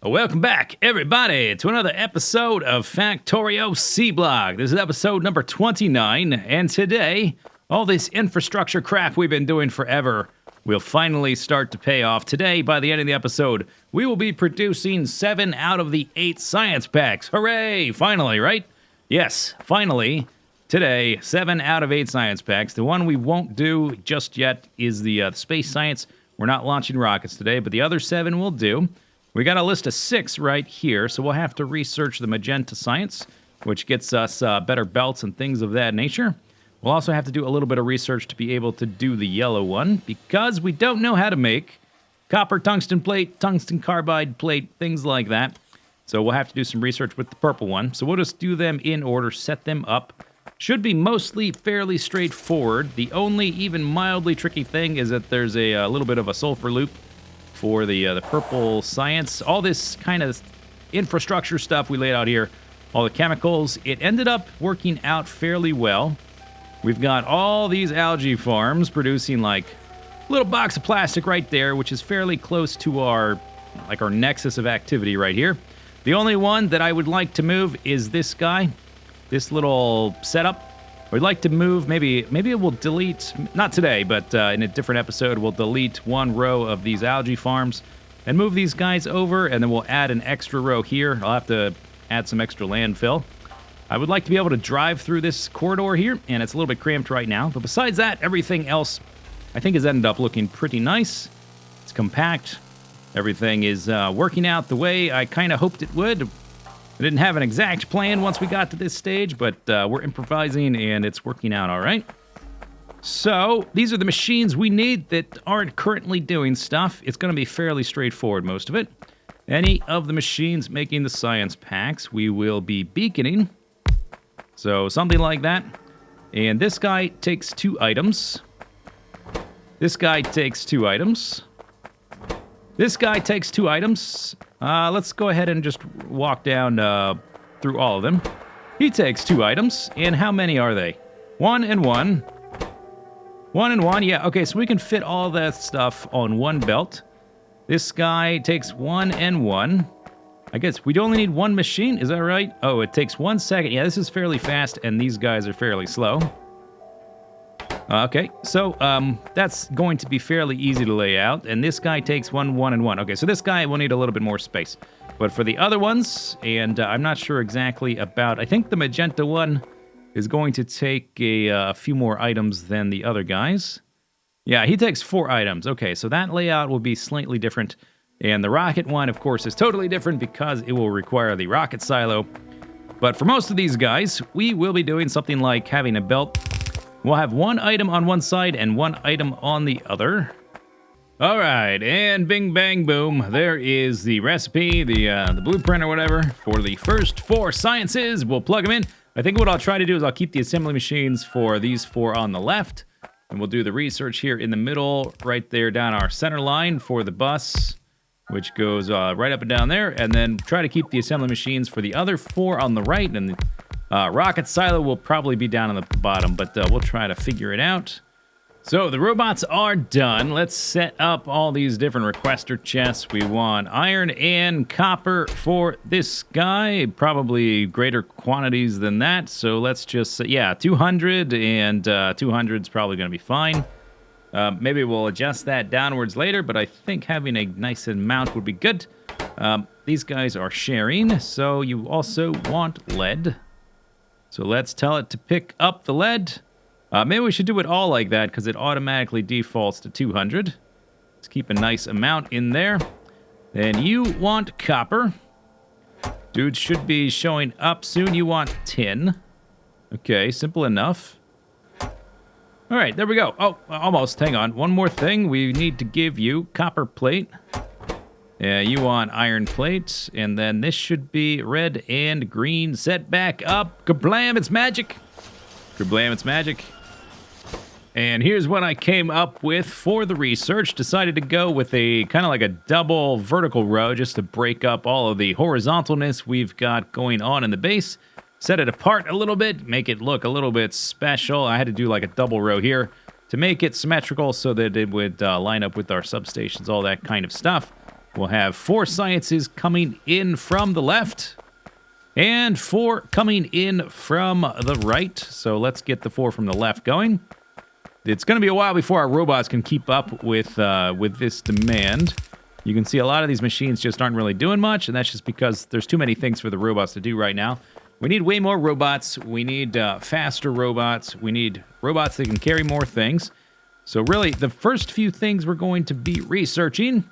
Welcome back, everybody, to another episode of Factorio C-Blog. This is episode number 29, and today, all this infrastructure crap we've been doing forever will finally start to pay off. Today, by the end of the episode, we will be producing 7 out of the 8 science packs. Hooray! Finally, right? Yes, finally, today, 7 out of 8 science packs. The one we won't do just yet is the space science. We're not launching rockets today, but the other 7 we'll do. We got a list of 6 right here, so we'll have to research the magenta science, which gets us better belts and things of that nature. We'll also have to do a little bit of research to be able to do the yellow one, because we don't know how to make copper tungsten plate, tungsten carbide plate, things like that. So we'll have to do some research with the purple one. So we'll just do them in order, set them up. Should be mostly fairly straightforward. The only even mildly tricky thing is that there's a little bit of a sulfur loop for the purple science. All this kind of infrastructure stuff we laid out here, all the chemicals, it ended up working out fairly well. We've got all these algae farms producing like a little box of plastic right there, which is fairly close to our nexus of activity right here. The only one that I would like to move is this guy, this little setup. We'd like to move, maybe it will delete, not today, but in a different episode, we'll delete one row of these algae farms and move these guys over, and then we'll add an extra row here. I'll have to add some extra landfill. I would like to be able to drive through this corridor here, and it's a little bit cramped right now. But besides that, everything else, I think, has ended up looking pretty nice. It's compact. Everything is working out the way I kind of hoped it would. I didn't have an exact plan once we got to this stage, but we're improvising, and it's working out all right. So, these are the machines we need that aren't currently doing stuff. It's going to be fairly straightforward, most of it. Any of the machines making the science packs, we will be beaconing. So, something like that. And this guy takes 2 items. This guy takes 2 items. This guy takes 2 items. Let's go ahead and just walk down through all of them. He takes 2 items, and how many are they? 1 and 1. 1 and 1, yeah, okay, so we can fit all that stuff on one belt. This guy takes 1 and 1. I guess we'd only need 1 machine, is that right? Oh, it takes 1 second. Yeah, this is fairly fast, and these guys are fairly slow. Okay, so that's going to be fairly easy to lay out, and this guy takes 1, 1, and 1. Okay, so this guy will need a little bit more space. But for the other ones, and I'm not sure exactly about, I think the magenta one is going to take a few more items than the other guys. Yeah, he takes 4 items. Okay, so that layout will be slightly different. And the rocket one, of course, is totally different because it will require the rocket silo. But for most of these guys, we will be doing something like having a belt. We'll have 1 item on one side and 1 item on the other. All right, and bing, bang, boom. There is the recipe, the blueprint or whatever for the first 4 sciences. We'll plug them in. I think what I'll try to do is I'll keep the assembly machines for these 4 on the left. And we'll do the research here in the middle, right there down our center line for the bus, which goes right up and down there. And then try to keep the assembly machines for the other 4 on the right. And the rocket silo will probably be down on the bottom, but we'll try to figure it out. So the robots are done. Let's set up all these different requester chests. We want iron and copper for this guy, probably greater quantities than that. So let's just, yeah, 200, and 200 is probably going to be fine. Maybe we'll adjust that downwards later, but I think having a nice amount would be good. These guys are sharing, so you also want lead. So let's tell it to pick up the lead. Maybe we should do it all like that because it automatically defaults to 200. Let's keep a nice amount in there. Then you want copper. Dude should be showing up soon. You want tin. Okay, simple enough. All right, there we go. Oh, almost. Hang on. One more thing. We need to give you copper plate. Yeah, you want iron plate, and then this should be red and green. Set back up. Kablam, it's magic. Kablam, it's magic. And here's what I came up with for the research. Decided to go with a kind of like a double vertical row just to break up all of the horizontalness we've got going on in the base. Set it apart a little bit, make it look a little bit special. I had to do like a double row here to make it symmetrical so that it would line up with our substations, all that kind of stuff. We'll have 4 sciences coming in from the left and 4 coming in from the right. So let's get the 4 from the left going. It's going to be a while before our robots can keep up with this demand. You can see a lot of these machines just aren't really doing much, and that's just because there's too many things for the robots to do right now. We need way more robots. We need faster robots. We need robots that can carry more things. So really, the first few things we're going to be researching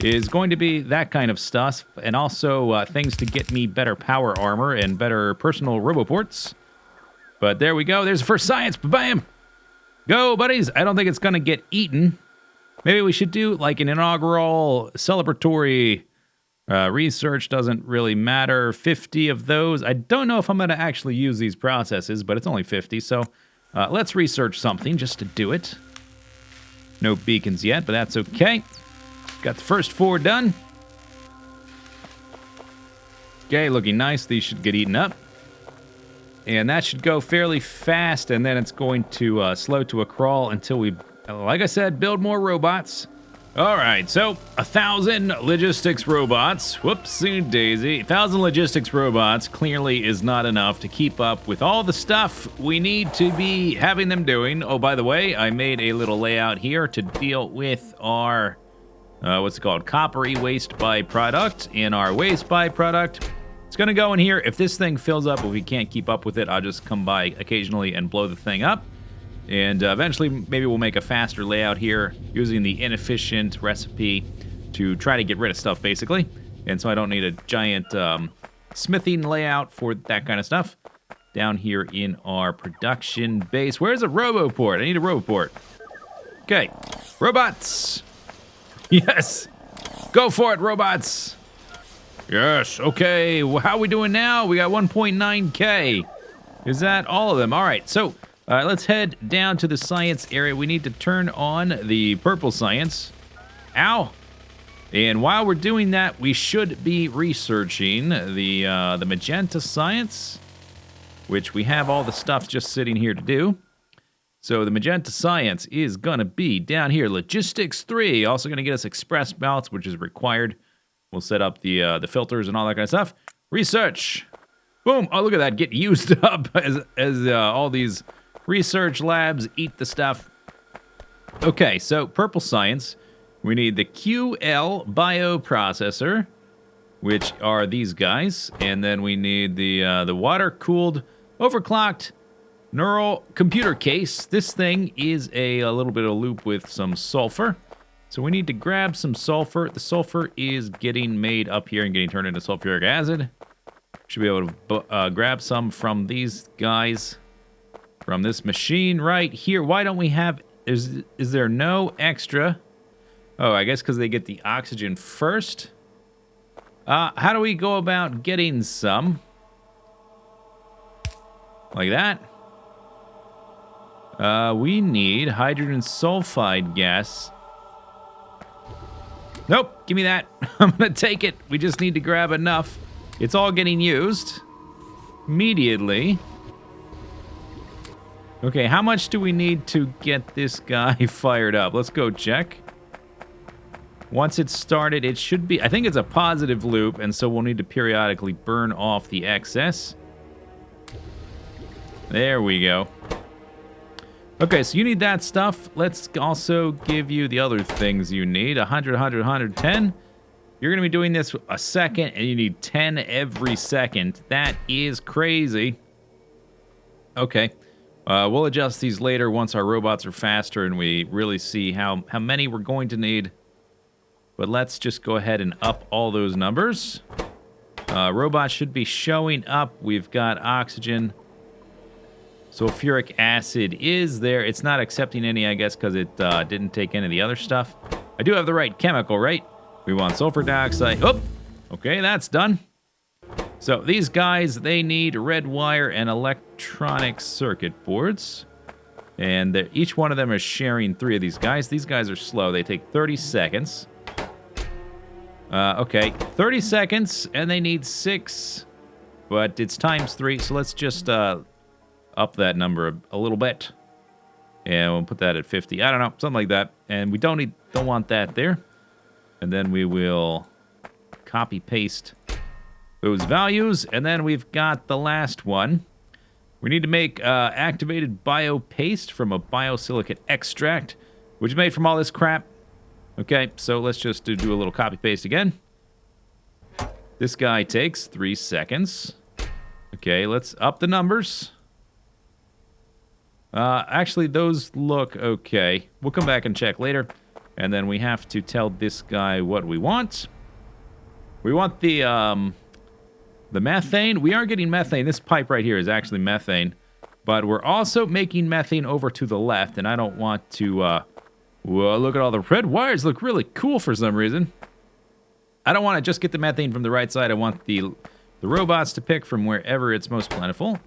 is going to be that kind of stuff, and also things to get me better power armor and better personal roboports. But there we go. There's the first science. Bam! Go, buddies. I don't think it's going to get eaten. Maybe we should do like an inaugural celebratory research. Doesn't really matter. 50 of those. I don't know if I'm going to actually use these processes, but it's only 50. So let's research something just to do it. No beacons yet, but that's okay. Got the first 4 done. Okay, looking nice. These should get eaten up. And that should go fairly fast, and then it's going to slow to a crawl until we, like I said, build more robots. All right, so 1,000 logistics robots. Whoopsie daisy. 1,000 logistics robots clearly is not enough to keep up with all the stuff we need to be having them doing. Oh, by the way, I made a little layout here to deal with our, what's it called? Coppery waste byproduct. In our waste byproduct, it's going to go in here. If this thing fills up, if we can't keep up with it, I'll just come by occasionally and blow the thing up. And eventually, maybe we'll make a faster layout here using the inefficient recipe to try to get rid of stuff, basically. And so I don't need a giant smithing layout for that kind of stuff. Down here in our production base. Where's a roboport? I need a roboport. Okay. Robots. Yes. Go for it, robots. Yes. Okay. How are we doing now? We got 1.9K. Is that all of them? All right. So let's head down to the science area. We need to turn on the purple science. Ow. And while we're doing that, we should be researching the magenta science, which we have all the stuff just sitting here to do. So the magenta science is going to be down here. Logistics 3, also going to get us express ballots, which is required. We'll set up the filters and all that kind of stuff. Research. Boom. Oh, look at that. Get used up as all these research labs eat the stuff. Okay, so purple science. We need the QL bioprocessor, which are these guys. And then we need the water-cooled, overclocked neural computer case. This thing is a little bit of loop with some sulfur. So we need to grab some sulfur. The sulfur is getting made up here and getting turned into sulfuric acid. Should be able to grab some from these guys. From this machine right here. Why don't we have... Is there no extra? Oh, I guess because they get the oxygen first. How do we go about getting some? Like that. We need hydrogen sulfide gas. Nope, give me that. I'm going to take it. We just need to grab enough. It's all getting used immediately. Okay, how much do we need to get this guy fired up? Let's go check. Once it's started, it should be... I think it's a positive loop, and so we'll need to periodically burn off the excess. There we go. Okay, so you need that stuff. Let's also give you the other things you need. 100, 100, 110. You're going to be doing this a second, and you need 10 every second. That is crazy. Okay. We'll adjust these later once our robots are faster and we really see how many we're going to need. But let's just go ahead and up all those numbers. Robots should be showing up. We've got oxygen. Sulfuric acid is there. It's not accepting any, I guess, because it didn't take any of the other stuff. I do have the right chemical, right? We want sulfur dioxide. Oh, okay, that's done. So these guys, they need red wire and electronic circuit boards. And each one of them is sharing 3 of these guys. These guys are slow. They take 30 seconds. Okay, 30 seconds, and they need 6. But it's times 3, so let's just up that number a little bit. And we'll put that at 50. I don't know, something like that. And we don't want that there. And then we will copy paste those values. And then we've got the last one. We need to make activated biopaste from a biosilicate extract, which is made from all this crap. Okay, so let's just do a little copy paste again. This guy takes 3 seconds. Okay, let's up the numbers. Actually, those look okay. We'll come back and check later. And then we have to tell this guy what we want. We want the methane. We are getting methane. This pipe right here is actually methane. But we're also making methane over to the left. And I don't want to... whoa, look at all the red wires. Look really cool for some reason. I don't want to just get the methane from the right side. I want the robots to pick from wherever it's most plentiful.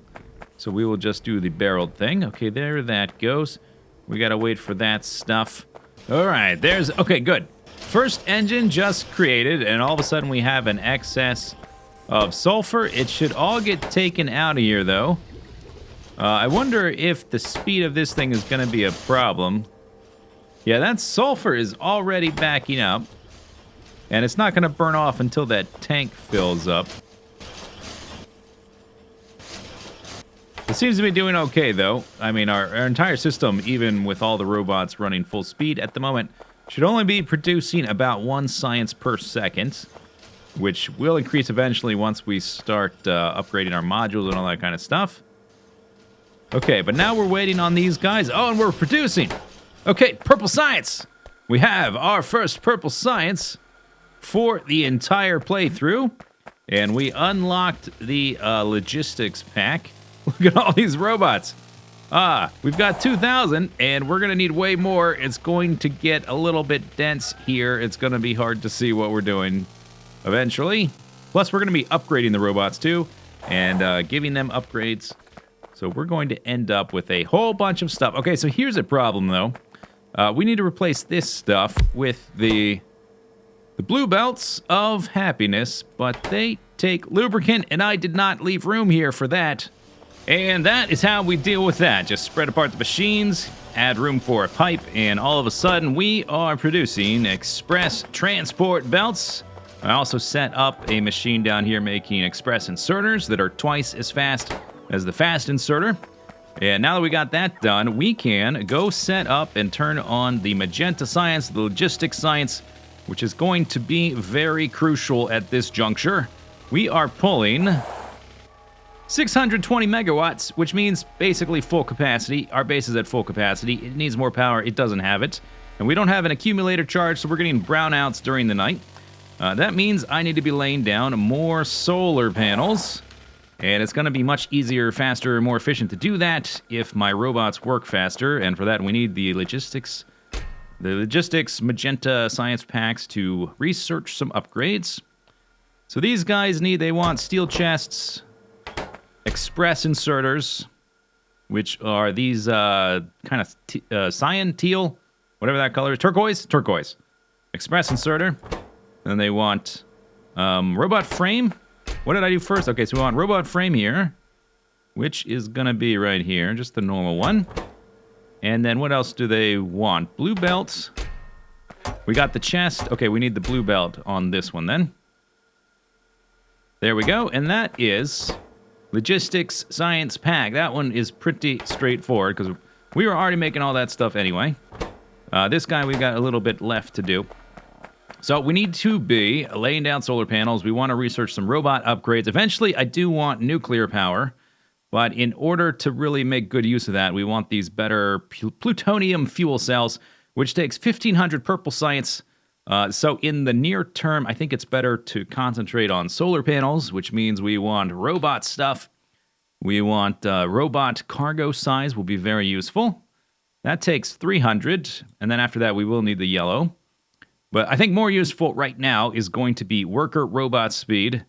So we will just do the barreled thing. Okay, there that goes. We got to wait for that stuff. All right, there's... Okay, good. First engine just created, and all of a sudden we have an excess of sulfur. It should all get taken out of here, though. I wonder if the speed of this thing is going to be a problem. Yeah, that sulfur is already backing up. And it's not going to burn off until that tank fills up. It seems to be doing okay, though. I mean, our entire system, even with all the robots running full speed at the moment, should only be producing about 1 science per second, which will increase eventually once we start upgrading our modules and all that kind of stuff. Okay, but now we're waiting on these guys. Oh, and we're producing. Okay, purple science. We have our first purple science for the entire playthrough, and we unlocked the logistics pack. Look at all these robots. We've got 2,000, and we're going to need way more. It's going to get a little bit dense here. It's going to be hard to see what we're doing eventually. Plus, we're going to be upgrading the robots, too, and giving them upgrades. So we're going to end up with a whole bunch of stuff. Okay, so here's a problem, though. We need to replace this stuff with the blue belts of happiness, but they take lubricant, and I did not leave room here for that. And that is how we deal with that. Just spread apart the machines, add room for a pipe, and all of a sudden we are producing express transport belts. I also set up a machine down here making express inserters that are twice as fast as the fast inserter. And now that we got that done, we can go set up and turn on the magenta science, the logistics science, which is going to be very crucial at this juncture. We are pulling 620 megawatts, which means basically full capacity. Our base is at full capacity. It needs more power. It doesn't have it. And we don't have an accumulator charge, so we're getting brownouts during the night. That means I need to be laying down more solar panels. And it's going to be much easier, faster, more efficient to do that if my robots work faster. And for that, we need the logistics magenta science packs to research some upgrades. So these guys they want steel chests, express inserters, which are these kind of cyan, teal, whatever that color is, turquoise, express inserter. Then they want robot frame. What did I do first? Okay, so we want robot frame here, which is gonna be right here, just the normal one. And then what else do they want? Blue belts. We got the chest. Okay, we need the blue belt on this one then. There we go, and that is logistics science pack. That one is pretty straightforward because we were already making all that stuff anyway. This guy, we've got a little bit left to do. So we need to be laying down solar panels. We want to research some robot upgrades. Eventually, I do want nuclear power. But in order to really make good use of that, we want these better plutonium fuel cells, which takes 1,500 purple science. So in the near term, I think it's better to concentrate on solar panels, which means we want robot stuff. We want robot cargo size will be very useful. That takes 300, and then after that, we will need the yellow. But I think more useful right now is going to be worker robot speed.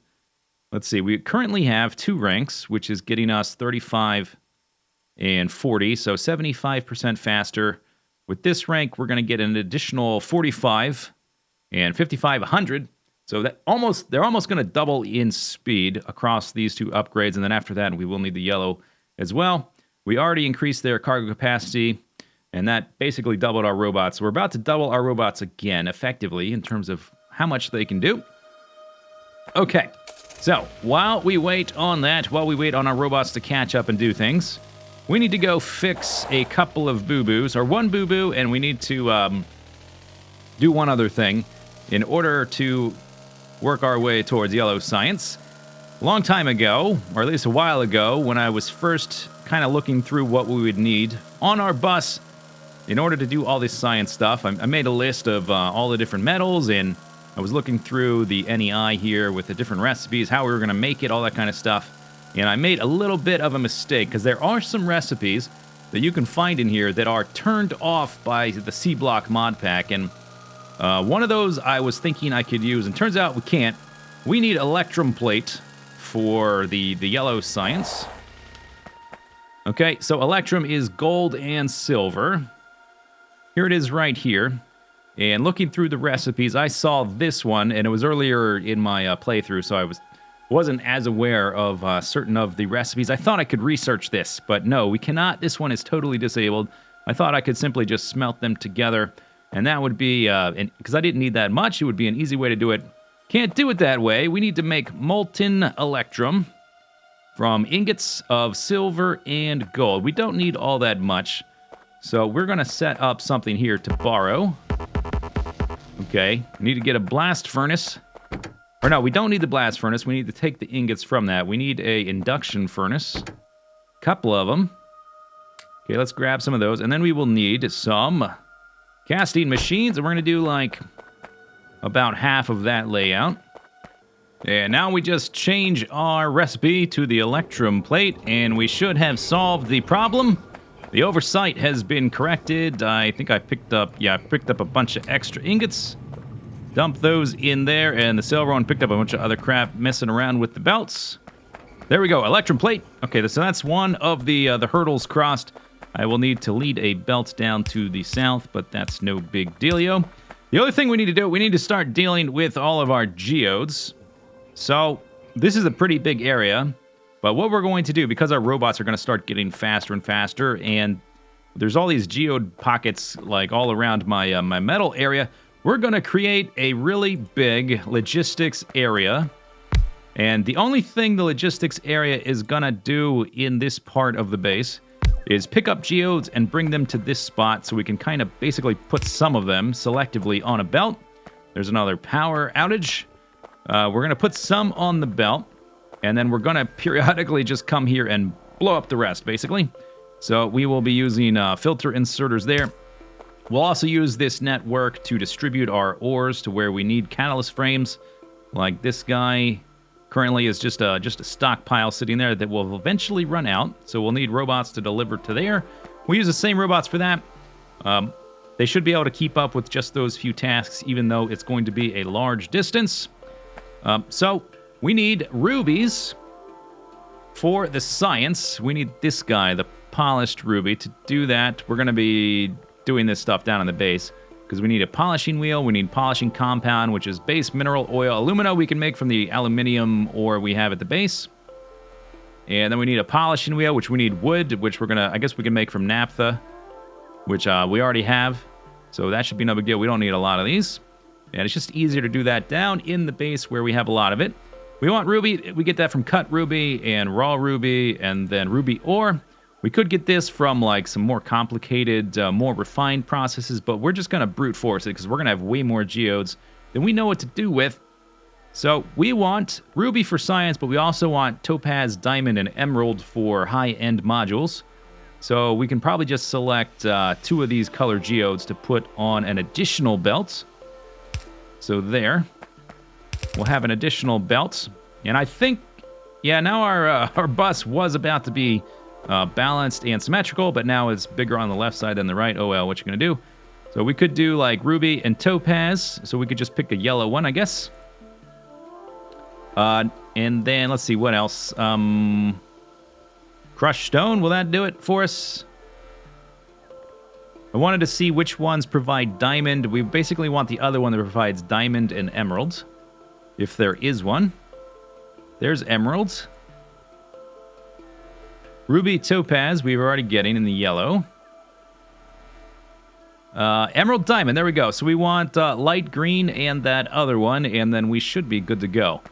Let's see, we currently have 2 ranks, which is getting us 35 and 40, so 75% faster. With this rank, we're going to get an additional 45 and 55, 100. So they're almost going to double in speed across these 2 upgrades, and then after that, we will need the yellow as well. We already increased their cargo capacity, And that basically doubled our robots. We're about to double our robots again, effectively, in terms of how much they can do. Okay, so while we wait on that, while we wait on our robots to catch up and do things, we need to go fix a couple of boo-boos, or one boo-boo, and we need to do one other thing in order to work our way towards yellow science. A long time ago, or at least a while ago, when I was first kind of looking through what we would need on our bus in order to do all this science stuff, I made a list of all the different metals, and I was looking through the NEI here with the different recipes, how we were going to make it, all that kind of stuff. And I made a little bit of a mistake, because there are some recipes that you can find in here that are turned off by the C-Block mod pack. And one of those I was thinking I could use, and turns out we can't. We need electrum plate for the yellow science. Okay, so electrum is gold and silver. Here it is right here. And looking through the recipes, I saw this one, and it was earlier in my playthrough, so I wasn't as aware of certain of the recipes. I thought I could research this, but no, we cannot. This one is totally disabled. I thought I could simply just smelt them together, and that would be, because I didn't need that much, it would be an easy way to do it. Can't do it that way. We need to make molten electrum from ingots of silver and gold. We don't need all that much, so we're going to set up something here to borrow. Okay, we need to get a blast furnace. Or no, we don't need the blast furnace. We need to take the ingots from that. We need a induction furnace. Couple of them. Okay, let's grab some of those. And then we will need some casting machines. And we're going to do like about half of that layout. And now we just change our recipe to the electrum plate. And we should have solved the problem. The oversight has been corrected. I think I picked up a bunch of extra ingots. Dump those in there, and the silver one picked up a bunch of other crap messing around with the belts. There we go, electrum plate. Okay, so that's one of the hurdles crossed. I will need to lead a belt down to the south, but that's no big dealio. The other thing we need to do, we need to start dealing with all of our geodes. So this is a pretty big area. But what we're going to do, because our robots are going to start getting faster and faster, and there's all these geode pockets like all around my my metal area, we're going to create a really big logistics area. And the only thing the logistics area is going to do in this part of the base is pick up geodes and bring them to this spot so we can kind of basically put some of them selectively on a belt. There's another power outage. We're going to put some on the belt. And then we're going to periodically just come here and blow up the rest, basically. So we will be using filter inserters there. We'll also use this network to distribute our ores to where we need catalyst frames. Like this guy currently is just a stockpile sitting there that will eventually run out. So we'll need robots to deliver to there. We use the same robots for that. They should be able to keep up with just those few tasks, even though it's going to be a large distance. So we need rubies for the science. We need this guy, the polished ruby. To do that, we're going to be doing this stuff down on the base because we need a polishing wheel. We need polishing compound, which is base mineral oil alumina we can make from the aluminium ore we have at the base. And then we need a polishing wheel, which we need wood, which we're going to, I guess we can make from naphtha, which we already have. So that should be no big deal. We don't need a lot of these. And it's just easier to do that down in the base where we have a lot of it. We want ruby. We get that from cut ruby and raw ruby and then ruby ore. We could get this from like some more complicated, more refined processes, but we're just going to brute force it because we're going to have way more geodes than we know what to do with. So we want ruby for science, but we also want topaz, diamond, and emerald for high-end modules. So we can probably just select 2 of these color geodes to put on an additional belt. So there. We'll have an additional belt. And I think, yeah, now our bus was about to be balanced and symmetrical, but now it's bigger on the left side than the right. Oh, well, what you going to do? So we could do like ruby and topaz. So we could just pick a yellow one, I guess. And then let's see what else. Crushed stone, will that do it for us? I wanted to see which ones provide diamond. We basically want the other one that provides diamond and emerald, if there is one. There's emeralds. Ruby, topaz, we were already getting in the yellow. Emerald diamond, there we go. So we want light green and that other one, and then we should be good to go.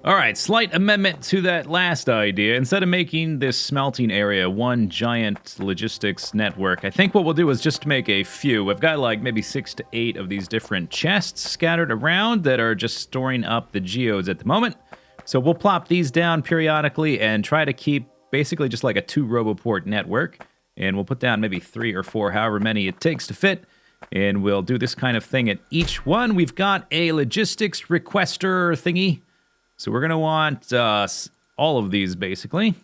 All right, slight amendment to that last idea. Instead of making this smelting area one giant logistics network, I think what we'll do is just make a few. I've got like maybe 6 to 8 of these different chests scattered around that are just storing up the geodes at the moment. So we'll plop these down periodically and try to keep basically just like a 2 Roboport network. And we'll put down maybe 3 or 4, however many it takes to fit. And we'll do this kind of thing at each one. We've got a logistics requester thingy. So we're going to want all of these, basically.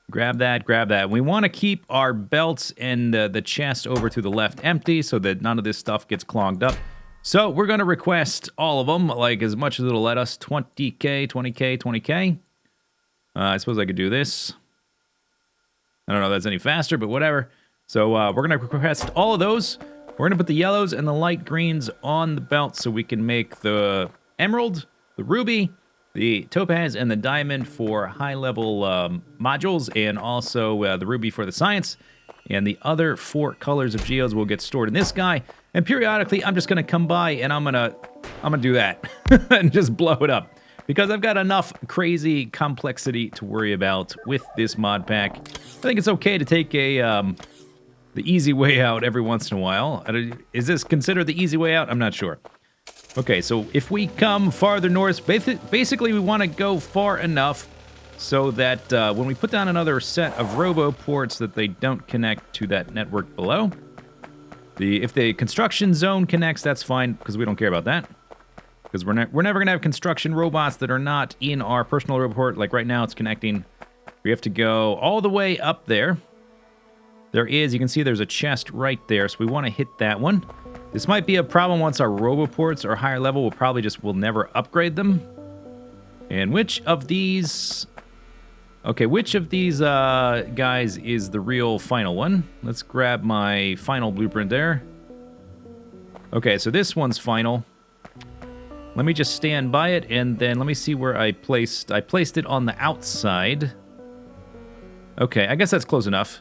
Grab that, grab that. We want to keep our belts and the chest over to the left empty so that none of this stuff gets clogged up. So we're going to request all of them, like as much as it'll let us. 20k, 20k, 20k. I suppose I could do this. I don't know if that's any faster, but whatever. So we're going to request all of those. We're going to put the yellows and the light greens on the belt so we can make the emerald, the ruby, the topaz, and the diamond for high-level modules, and also the ruby for the science. And the other 4 colors of geodes will get stored in this guy. And periodically, I'm just going to come by and I'm gonna do that and just blow it up. Because I've got enough crazy complexity to worry about with this mod pack. I think it's okay to take the easy way out every once in a while. Is this considered the easy way out? I'm not sure. Okay, so if we come farther north, basically we want to go far enough so that when we put down another set of roboports that they don't connect to that network below. If the construction zone connects, that's fine, because we don't care about that. Because we're never going to have construction robots that are not in our personal roboport. Like right now, it's connecting. We have to go all the way up there. You can see there's a chest right there, so we want to hit that one. This might be a problem once our roboports are higher level. We'll never upgrade them. And which of these... Okay, which of these guys is the real final one? Let's grab my final blueprint there. Okay, so this one's final. Let me just stand by it, and then let me see where I placed it on the outside. Okay, I guess that's close enough.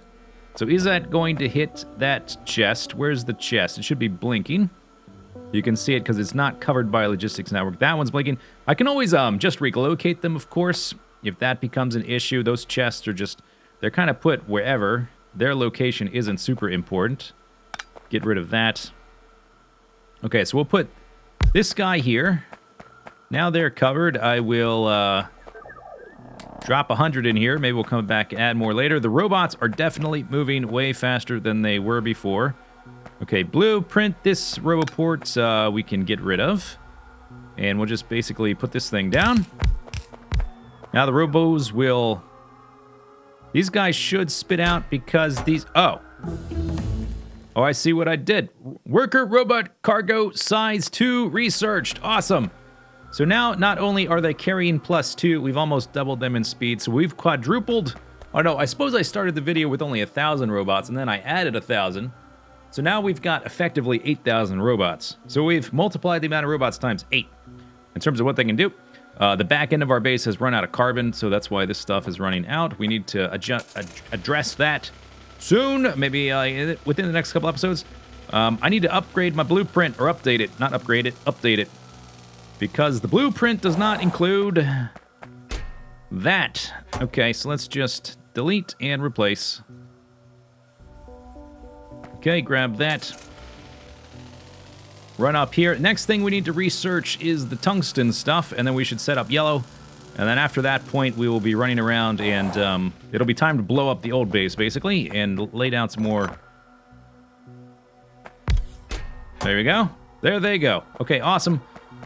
So is that going to hit that chest? Where's the chest? It should be blinking. You can see it because it's not covered by a logistics network. That one's blinking. I can always just relocate them, of course, if that becomes an issue. Those chests are they're kind of put wherever. Their location isn't super important. Get rid of that. Okay, so we'll put this guy here. Now they're covered. I will drop 100 in here. Maybe we'll come back and add more later. The robots are definitely moving way faster than they were before. Okay, blueprint. This roboport we can get rid of. And we'll just basically put this thing down. Now the robos will... These guys should spit out because these... Oh, I see what I did. Worker robot cargo size 2 researched. Awesome. So now, not only are they carrying +2, we've almost doubled them in speed. So we've quadrupled. Oh no, I suppose I started the video with only 1,000 robots, and then I added 1,000. So now we've got effectively 8,000 robots. So we've multiplied the amount of robots times 8 in terms of what they can do. The back end of our base has run out of carbon, so that's why this stuff is running out. We need to address that soon, maybe within the next couple episodes. I need to upgrade my blueprint, or update it. Not upgrade it, update it. Because the blueprint does not include that. Okay, so let's just delete and replace. Okay, grab that. Run up here. Next thing we need to research is the tungsten stuff, and then we should set up yellow. And then after that point, we will be running around, and it'll be time to blow up the old base, basically, and lay down some more. There we go. There they go. Okay, awesome.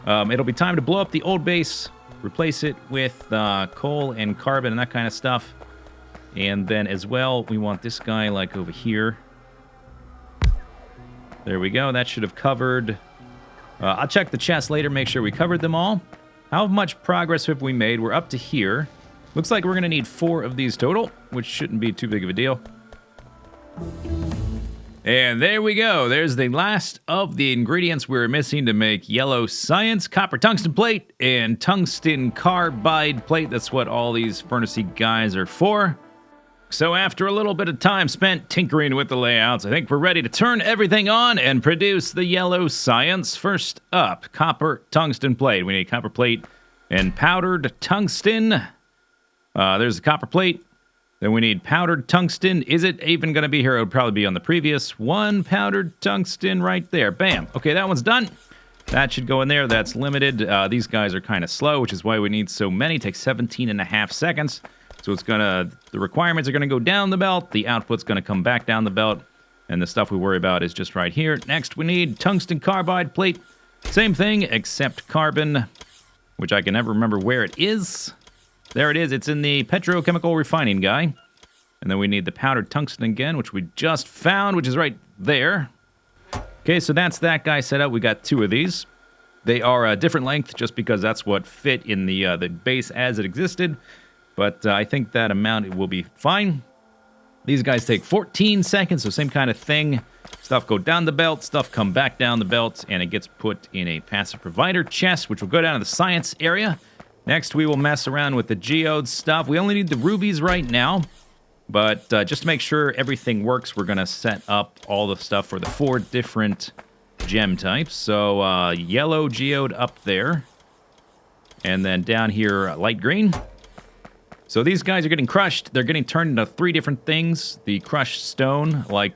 It'll be time to blow up the old base, replace it with coal and carbon and that kind of stuff. And then as well, we want this guy like over here. There we go. That should have covered. I'll check the chest later, make sure we covered them all. How much progress have we made? We're up to here. Looks like we're going to need 4 of these total, which shouldn't be too big of a deal. And there we go. There's the last of the ingredients we're missing to make yellow science, copper tungsten plate, and tungsten carbide plate. That's what all these furnace guys are for. So after a little bit of time spent tinkering with the layouts, I think we're ready to turn everything on and produce the yellow science. First up, copper tungsten plate. We need copper plate and powdered tungsten. There's a copper plate. Then we need powdered tungsten. Is it even going to be here? It would probably be on the previous one. Powdered tungsten right there. Bam. Okay, that one's done. That should go in there. That's limited. These guys are kind of slow, which is why we need so many. It takes 17.5 seconds. So it's the requirements are gonna go down the belt, the output's gonna come back down the belt, and the stuff we worry about is just right here. Next, we need tungsten carbide plate. Same thing, except carbon, which I can never remember where it is. There it is, it's in the petrochemical refining guy. And then we need the powdered tungsten again, which we just found, which is right there. Okay, so that's that guy set up. We got 2 of these. They are a different length, just because that's what fit in the base as it existed. But I think that amount will be fine. These guys take 14 seconds, so same kind of thing. Stuff go down the belt, stuff come back down the belt, and it gets put in a passive provider chest, which will go down to the science area. Next, we will mess around with the geode stuff. We only need the rubies right now, but just to make sure everything works, we're going to set up all the stuff for the 4 different gem types. So yellow geode up there, and then down here, light green. So these guys are getting crushed. They're getting turned into 3 different things. The crushed stone, like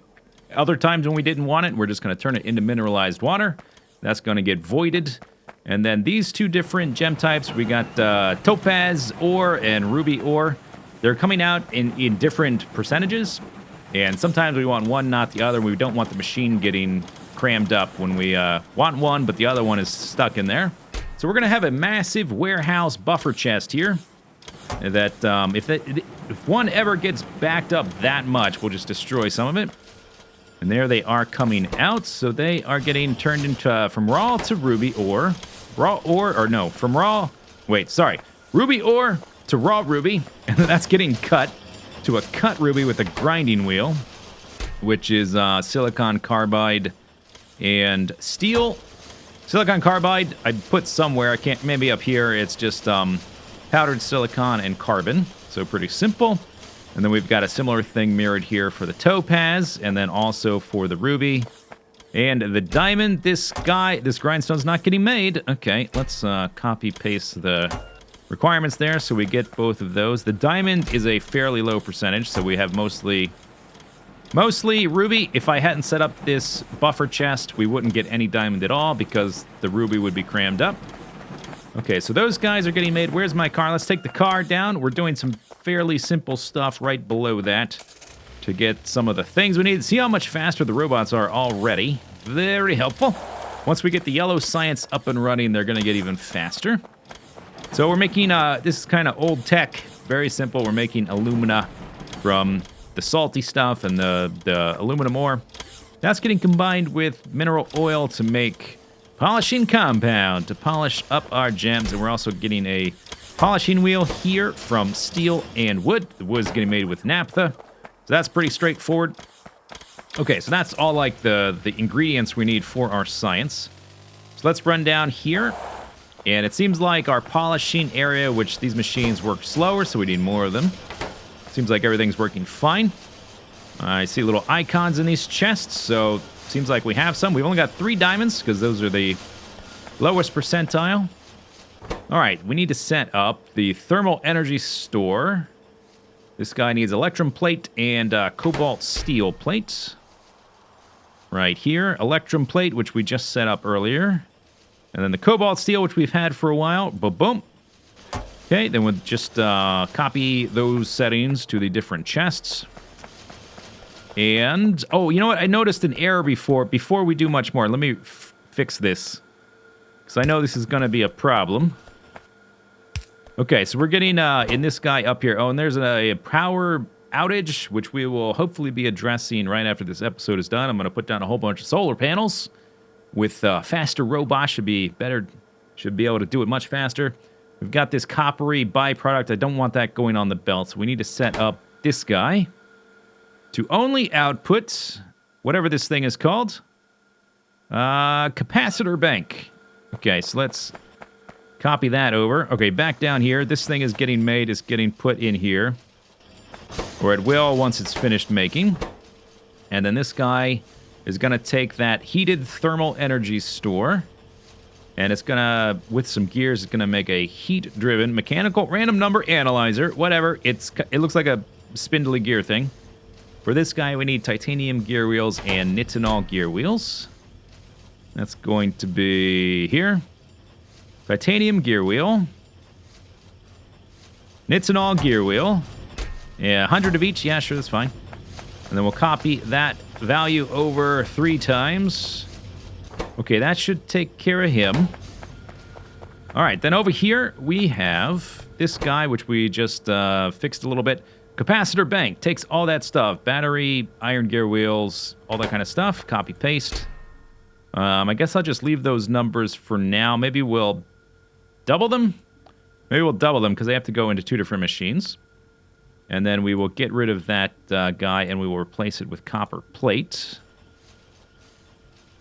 other times when we didn't want it, we're just going to turn it into mineralized water. That's going to get voided. And then these 2 different gem types, we got topaz ore and ruby ore. They're coming out in different percentages. And sometimes we want one, not the other. We don't want the machine getting crammed up when we want one, but the other one is stuck in there. So we're going to have a massive warehouse buffer chest here. That if one ever gets backed up that much, we'll just destroy some of it. And there they are coming out. So they are getting turned into from raw to ruby ore. Ruby ore to raw ruby. And that's getting cut to a cut ruby with a grinding wheel, which is silicon carbide and steel. Silicon carbide, I put somewhere. I can't, maybe up here. It's just powdered silicon and carbon, so pretty simple. And then we've got a similar thing mirrored here for the topaz, and then also for the ruby. And the diamond, this grindstone's not getting made. Okay, let's copy-paste the requirements there so we get both of those. The diamond is a fairly low percentage, so we have mostly ruby. If I hadn't set up this buffer chest, we wouldn't get any diamond at all because the ruby would be crammed up. Okay, so those guys are getting made. Where's my car? Let's take the car down. We're doing some fairly simple stuff right below that to get some of the things we need. See how much faster the robots are already. Very helpful. Once we get the yellow science up and running, they're going to get even faster. So we're making, this is kind of old tech. Very simple. We're making alumina from the salty stuff and the aluminum ore. That's getting combined with mineral oil to make polishing compound to polish up our gems, and we're also getting a polishing wheel here from steel and wood. The wood's getting made with naphtha, so that's pretty straightforward. Okay, so that's all like the ingredients we need for our science. So let's run down here, and it seems like our polishing area, which these machines work slower, so we need more of them. Seems like everything's working fine. I see little icons in these chests, so seems like we have some. We've only got 3 diamonds because those are the lowest percentile. All right, we need to set up the thermal energy store. This guy needs electrum plate and cobalt steel plates. Right here, electrum plate, which we just set up earlier. And then the cobalt steel, which we've had for a while. Boom. Okay, then we'll just copy those settings to the different chests. And, oh, you know what? I noticed an error before we do much more. Let me fix this, because I know this is going to be a problem. Okay, so we're getting in this guy up here. Oh, and there's a power outage, which we will hopefully be addressing right after this episode is done. I'm going to put down a whole bunch of solar panels with faster robots. Should be able to do it much faster. We've got this coppery byproduct. I don't want that going on the belt, so we need to set up this guy to only output whatever this thing is called. Capacitor bank. Okay, so let's copy that over. Okay, back down here. This thing is getting made, is getting put in here. or it will once it's finished making. And then this guy is going to take that heated thermal energy store, and it's going to, with some gears, it's going to make a heat-driven mechanical random number analyzer, whatever. It looks like a spindly gear thing. For this guy, we need titanium gear wheels and nitinol gear wheels. That's going to be here. Titanium gear wheel. Nitinol gear wheel. Yeah, 100 of each. Yeah, sure, that's fine. And then we'll copy that value over 3 times. Okay, that should take care of him. All right, then over here we have this guy, which we just fixed a little bit. Capacitor bank takes all that stuff. Battery, iron gear wheels, all that kind of stuff. Copy, paste. I guess I'll just leave those numbers for now. Maybe we'll double them. Maybe we'll double them because they have to go into 2 different machines. And then we will get rid of that guy, and we will replace it with copper plate.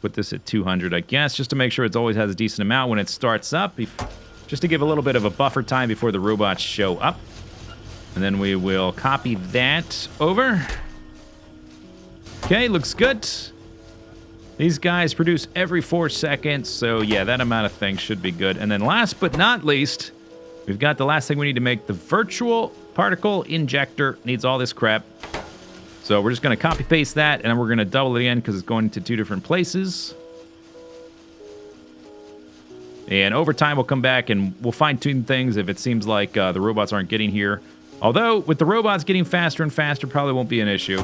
Put this at 200, I guess, just to make sure it always has a decent amount when it starts up. Just to give a little bit of a buffer time before the robots show up. And then we will copy that over. Okay, looks good. These guys produce every 4 seconds, so yeah, that amount of things should be good. And then last but not least, we've got the last thing we need to make. The virtual particle injector needs all this crap. So we're just going to copy paste that, and then we're going to double it again because it's going to 2 different places. And over time, we'll come back and we'll fine-tune things if it seems like the robots aren't getting here. Although, with the robots getting faster and faster, probably won't be an issue.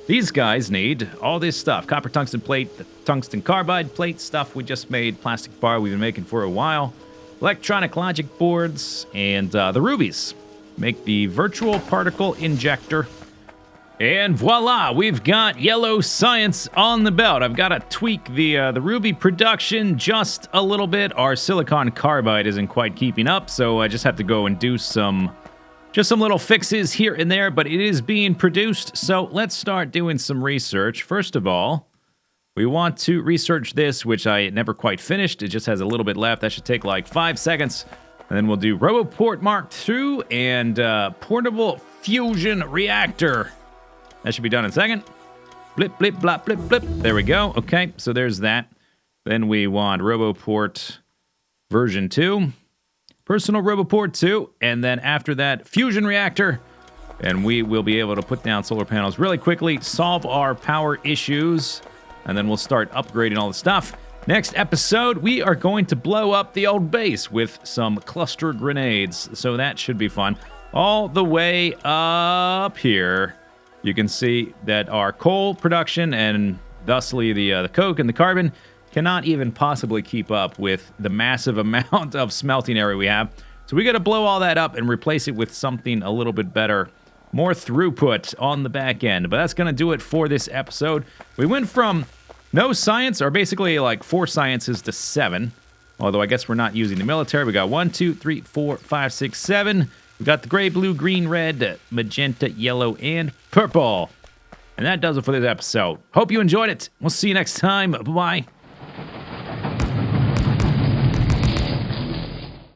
These guys need all this stuff. Copper tungsten plate, the tungsten carbide plate stuff we just made, plastic bar we've been making for a while, electronic logic boards, and the rubies. Make the virtual particle injector. And voila, we've got yellow science on the belt. I've got to tweak the ruby production just a little bit. Our silicon carbide isn't quite keeping up, so I just have to go and do some little fixes here and there, but it is being produced, so let's start doing some research. First of all, we want to research this, which I never quite finished. It just has a little bit left. That should take like 5 seconds. And then we'll do RoboPort Mark II and Portable Fusion Reactor. That should be done in a second. Blip, blip, blop, blip, blip. There we go. Okay, so there's that. Then we want RoboPort version 2. Personal RoboPort 2. And then after that, Fusion Reactor. And we will be able to put down solar panels really quickly, solve our power issues, and then we'll start upgrading all the stuff. Next episode, we are going to blow up the old base with some cluster grenades. So that should be fun. All the way up here, you can see that our coal production and thusly the coke and the carbon cannot even possibly keep up with the massive amount of smelting area we have. So we got to blow all that up and replace it with something a little bit better. More throughput on the back end. But that's going to do it for this episode. We went from no science, or basically like 4 sciences, to 7. Although I guess we're not using the military. We got 1, 2, 3, 4, 5, 6, 7. We got the gray, blue, green, red, magenta, yellow, and purple. And that does it for this episode. Hope you enjoyed it. We'll see you next time. Bye-bye.